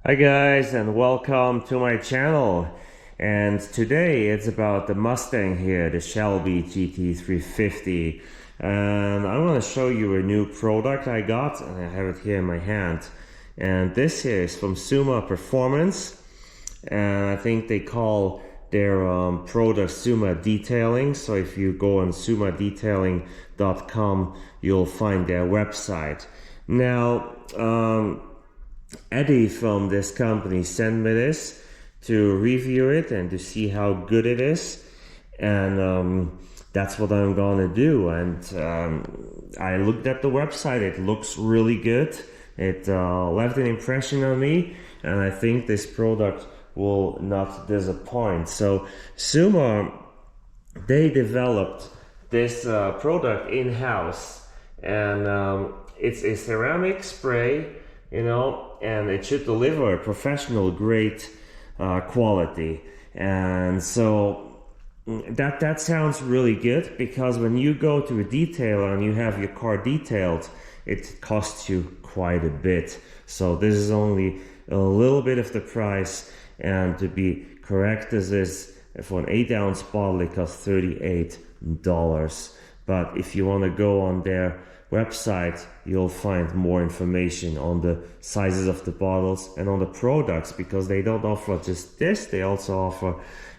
Hi guys, and welcome to my channel. And today it's about the Mustang here, the Shelby GT350. And I'm going to show you a new product I got, and I have it here in my hand. And this here is from SUMA Performance, and I think they call their product SUMA Detailing. So if you go on sumadetailing.com, you'll find their website. Now, Eddie from this company sent me this to review it and to see how good it is, and that's what I'm gonna do. And I looked at the website. It looks really good. It left an impression on me, and I think this product will not disappoint. So SUMA, they developed this product in-house, and it's a ceramic spray, and it should deliver a professional grade quality. And so that sounds really good, because when you go to a detailer and you have your car detailed, it costs you quite a bit. So this is only a little bit of the price, and to be correct, this is for an 8-ounce bottle, it costs $38. But if you want to go on their website, you'll find more information on the sizes of the bottles and on the products, because they don't offer just this, they also offer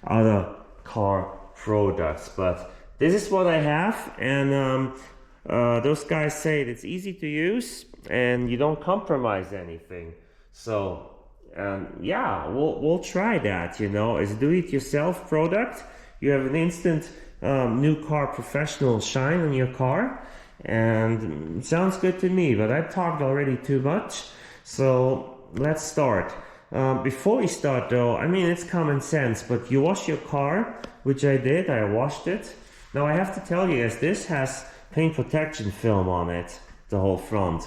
other car products. But this is what I have, and those guys say it's easy to use and you don't compromise anything. So yeah, we'll try that. It's a do-it-yourself product. You have an instant new car professional shine on your car, and it sounds good to me. But I've talked already too much, so let's start. Before we start though, I mean, it's common sense, but you wash your car, which I did. I washed it. Now I have to tell you, as this has paint protection film on it, the whole front,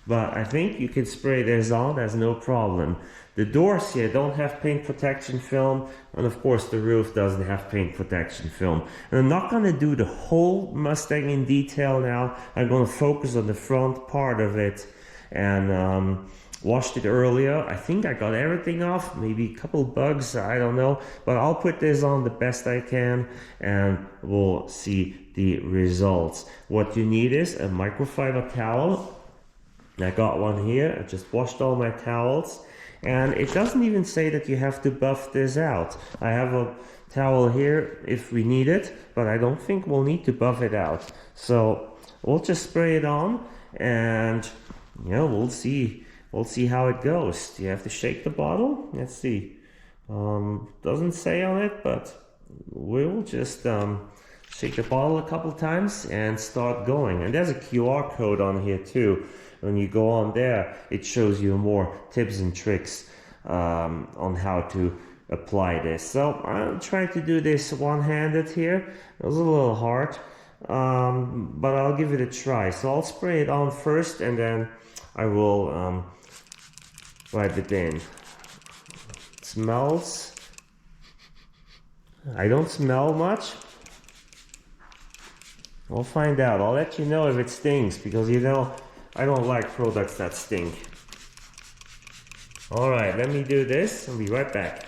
but I think you can spray this on, there's no problem. The doors here don't have paint protection film, and of course the roof doesn't have paint protection film. And I'm not going to do the whole Mustang in detail now. I'm going to focus on the front part of it, and washed it earlier. I think I got everything off, maybe a couple bugs, I don't know, but I'll put this on the best I can and we'll see the results. What you need is a microfiber towel. I got one here. I just washed all my towels, and it doesn't even say that you have to buff this out. I have a towel here if we need it, but I don't think we'll need to buff it out. So we'll just spray it on, and we'll see how it goes. You have to shake the bottle. Let's see. Doesn't say on it, but we'll just shake the bottle a couple times and start going. And there's a QR code on here too. When you go on there, it shows you more tips and tricks on how to apply this. So I'm trying to do this one-handed here. It was a little hard, but I'll give it a try. So I'll spray it on first, and then I will wipe it in. It smells. I don't smell much. We'll find out. I'll let you know if it stings, because I don't like products that stink. Alright, let me do this. I'll be right back.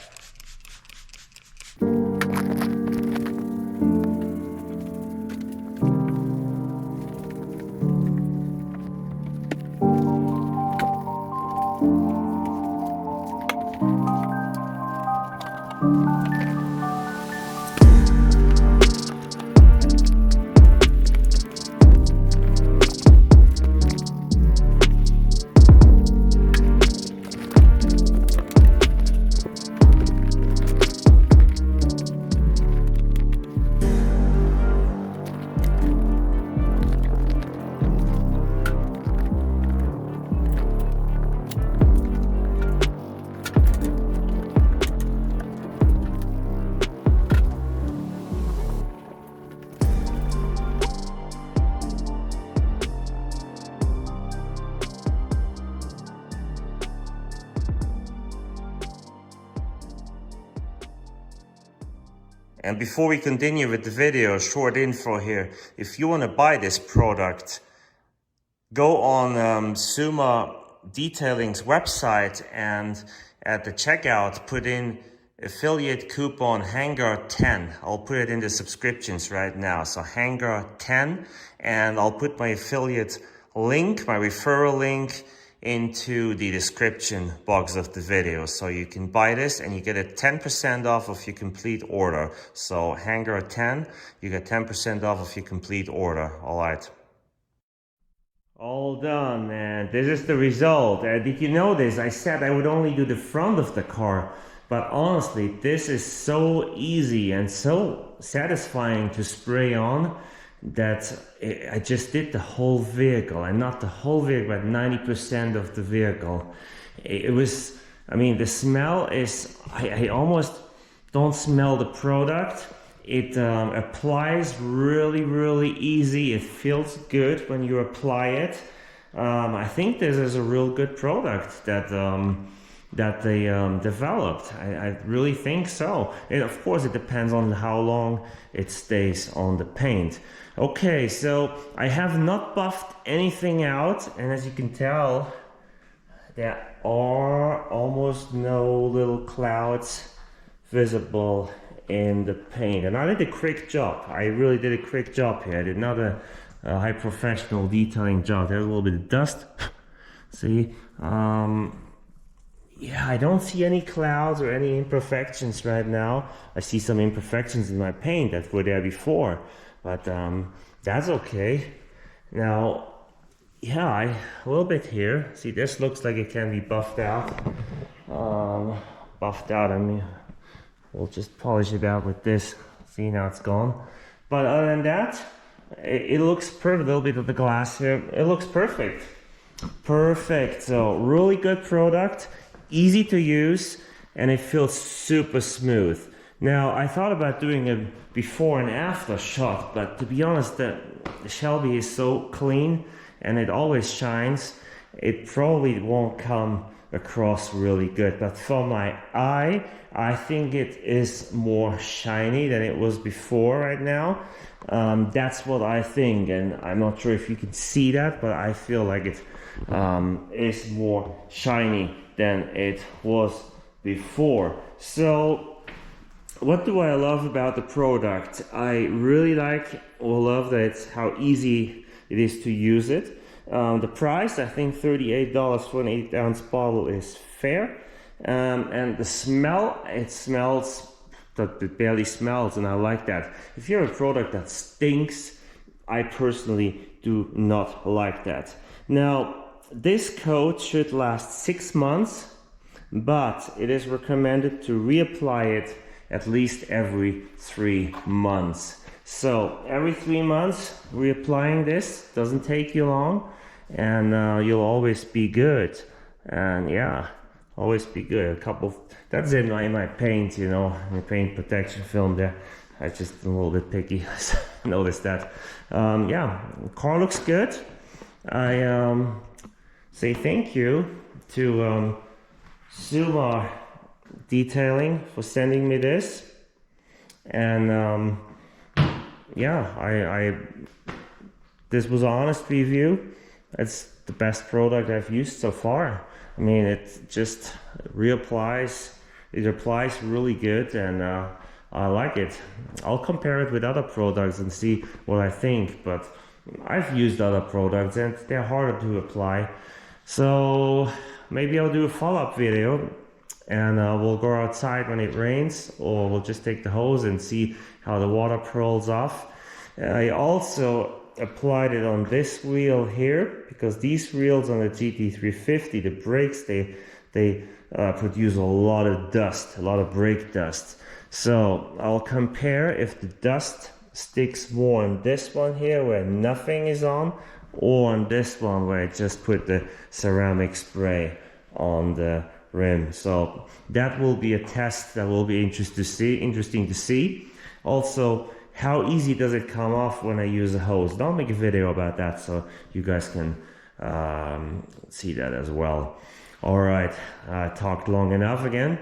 And before we continue with the video, short info here. If you want to buy this product, go on SUMA Detailing's website and at the checkout put in affiliate coupon Hangar10. I'll put it in the subscriptions right now. So Hangar10, and I'll put my affiliate link, my referral link, into the description box of the video. So you can buy this and you get a 10% off of your complete order. So Hangar10, you get 10% off of your complete order. All right. All done, and this is the result. Did you notice I said I would only do the front of the car, but honestly this is so easy and so satisfying to spray on that I just did the whole vehicle, and not the whole vehicle but 90% of the vehicle. It was, I mean, the smell is, I almost don't smell the product. It applies really easy. It feels good when you apply it. I think this is a real good product that they developed. I really think so. And of course it depends on how long it stays on the paint. Okay, so I have not buffed anything out, and as you can tell, there are almost no little clouds visible in the paint, and I did a quick job. I really did a quick job here. I did not a high professional detailing job. There's a little bit of dust. See, yeah, I don't see any clouds or any imperfections right now. I see some imperfections in my paint that were there before, but that's okay. Now, yeah, a little bit here. See, this looks like it can be buffed out. I mean, we'll just polish it out with this. See, now it's gone. But other than that, it looks perfect. A little bit of the glass here. It looks perfect. Perfect. So really good product, easy to use, and it feels super smooth. Now, I thought about doing a before and after shot, but to be honest, the Shelby is so clean and it always shines. It probably won't come across really good, but for my eye, I think it is more shiny than it was before right now. That's what I think, and I'm not sure if you can see that, but I feel like it is more shiny than it was before. So what do I love about the product? I really like or love that it's how easy it is to use it. The price, I think $38 for an 8-ounce bottle is fair. And the smell, it smells, it barely smells, and I like that. If you're a product that stinks, I personally do not like that. Now, this coat should last 6 months, but it is recommended to reapply it at least every 3 months. So every 3 months, reapplying this doesn't take you long, and you'll always be good. And yeah, always be good. A couple, that's in my paint, you know, my paint protection film there. I just a little bit picky, noticed that. Yeah, car looks good. I say thank you to SUMA Detailing for sending me this, and yeah, this was an honest review. It's the best product I've used so far. I mean, it just reapplies. It applies really good, and I like it. I'll compare it with other products and see what I think, but I've used other products and they're harder to apply. So maybe I'll do a follow-up video, and we'll go outside when it rains, or we'll just take the hose and see how the water purls off. I also applied it on this wheel here, because these wheels on the GT350, the brakes, they produce a lot of dust, a lot of brake dust. So I'll compare if the dust sticks more on this one here where nothing is on, or on this one where I just put the ceramic spray on the rim. So that will be a test that will be interesting to see. Also, how easy does it come off when I use a hose? I'll make a video about that so you guys can see that as well. All right, I talked long enough again.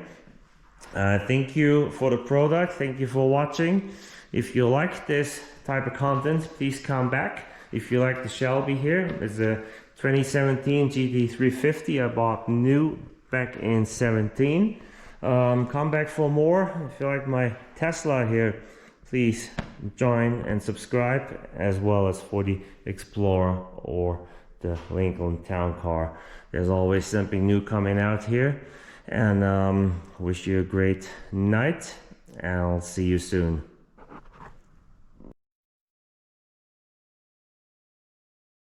Thank you for the product. Thank you for watching. If you like this type of content, please come back. If you like the Shelby here, it's a 2017 GT350 I bought new back in 17. Come back for more. If you like my Tesla here, please join and subscribe, as well as for the Explorer or the Lincoln Town Car. There's always something new coming out here, and wish you a great night, and I'll see you soon.